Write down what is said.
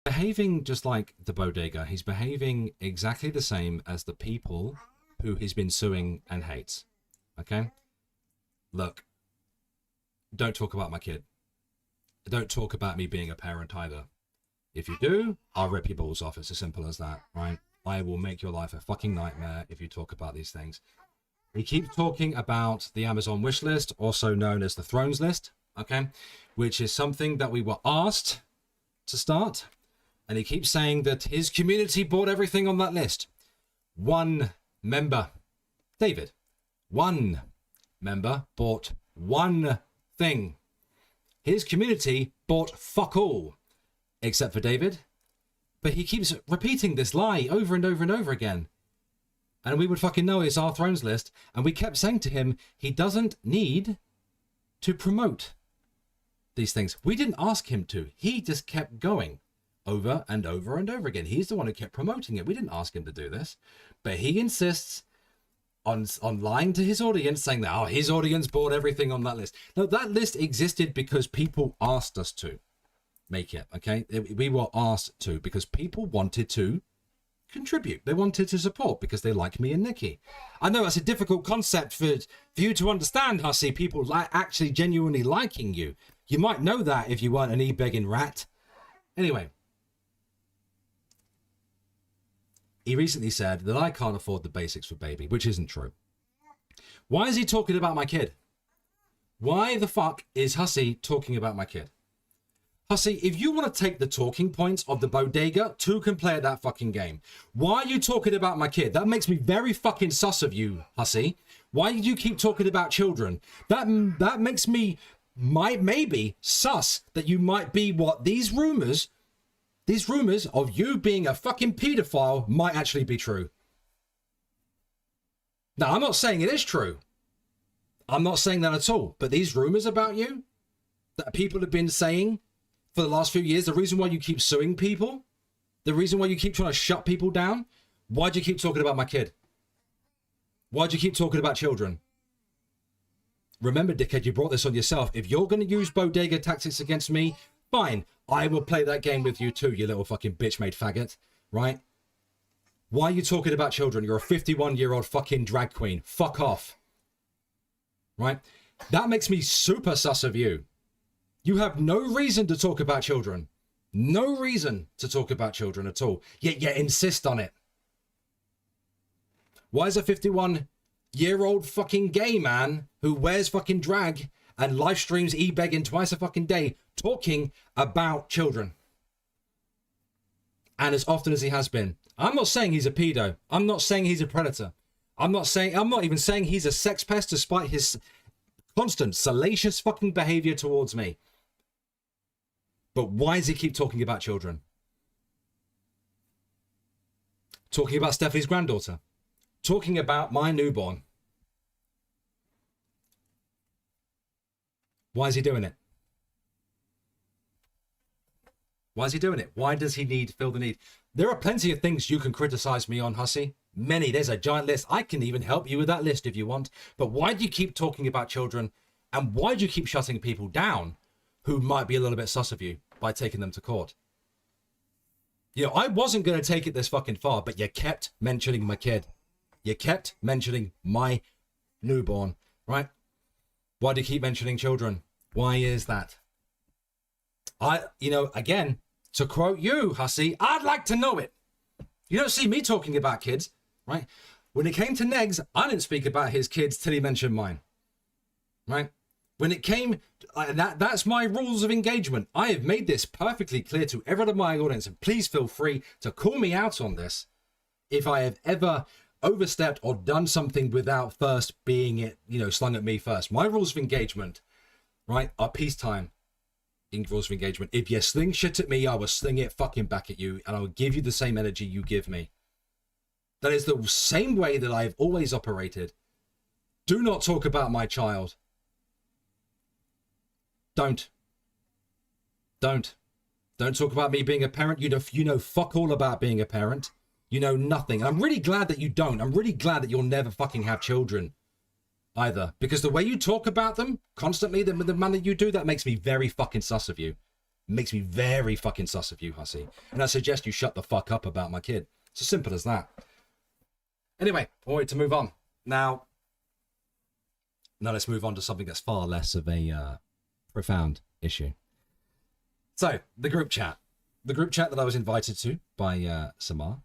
behaving just like the bodega. He's behaving exactly the same as the people who he's been suing and hates. Okay? Look, don't talk about my kid. Don't talk about me being a parent either. If you do, I'll rip your balls off. It's as simple as that, right? I will make your life a fucking nightmare if you talk about these things. He keeps talking about the Amazon wish list, also known as the Thrones list, okay? Which is something that we were asked to start. And he keeps saying that his community bought everything on that list. One member, David, one member bought one thing. His community bought fuck all, except for David. But he keeps repeating this lie over and over and over again. And we would fucking know it's our Thrones list. And we kept saying to him, he doesn't need to promote these things. We didn't ask him to. He just kept going over and over and over again. He's the one who kept promoting it. We didn't ask him to do this. But he insists on lying to his audience, saying that, oh, his audience bought everything on that list. No, that list existed because people asked us to make it, okay? We were asked to because people wanted to contribute. They wanted to support because they like me and Nikki. I know that's a difficult concept for you to understand, Hussy. People actually genuinely liking you. You might know that if you weren't an e-begging rat. Anyway. He recently said that I can't afford the basics for baby, which isn't true. Why is he talking about my kid? Why the fuck is Hussy talking about my kid? Hussy, if you want to take the talking points of the bodega, two can play at that fucking game. Why are you talking about my kid? That makes me very fucking sus of you, Hussy. Why do you keep talking about children? That makes me maybe sus that you might be what these rumors of you being a fucking pedophile might actually be true. Now, I'm not saying it is true. I'm not saying that at all. But these rumors about you that people have been saying for the last few years, the reason why you keep suing people, the reason why you keep trying to shut people down, why do you keep talking about my kid? Why do you keep talking about children? Remember, dickhead, you brought this on yourself. If you're going to use bodega tactics against me, fine. I will play that game with you too, you little fucking bitch-made faggot, right? Why are you talking about children? You're a 51-year-old fucking drag queen. Fuck off. Right? That makes me super sus of you. You have no reason to talk about children. No reason to talk about children at all. Yet you insist on it. Why is a 51-year-old fucking gay man who wears fucking drag and live streams e-begging twice a fucking day talking about children? And as often as he has been. I'm not saying he's a pedo. I'm not saying he's a predator. I'm not even saying he's a sex pest despite his constant salacious fucking behavior towards me. But why does he keep talking about children? Talking about Stephanie's granddaughter. Talking about my newborn. Why is he doing it? Why is he doing it? Why does he feel the need? There are plenty of things you can criticize me on, Hussy. Many. There's a giant list. I can even help you with that list if you want. But why do you keep talking about children? And why do you keep shutting people down who might be a little bit sus of you by taking them to court? You know, I wasn't going to take it this fucking far, but you kept mentioning my kid. You kept mentioning my newborn, right? Why do you keep mentioning children? Why is that? Again, to quote you, Hussy, I'd like to know it. You don't see me talking about kids, right? When it came to Negs, I didn't speak about his kids till he mentioned mine, right? When it came, that's my rules of engagement. I have made this perfectly clear to everyone in my audience, and please feel free to call me out on this if I have ever overstepped or done something without first being it, slung at me first. My rules of engagement, right, are peacetime rules of engagement. If you sling shit at me, I will sling it fucking back at you, and I will give you the same energy you give me. That is the same way that I've always operated. Do not talk about my child. Don't talk about me being a parent. You know fuck all about being a parent. You know nothing. And I'm really glad that you don't. I'm really glad that you'll never fucking have children either. Because the way you talk about them constantly, the manner you do, that makes me very fucking sus of you. makes me very fucking sus of you, Hussy. And I suggest you shut the fuck up about my kid. It's as simple as that. Anyway, I wanted to move on. Now let's move on to something that's far less of a profound issue. So, the group chat. The group chat that I was invited to by Samar.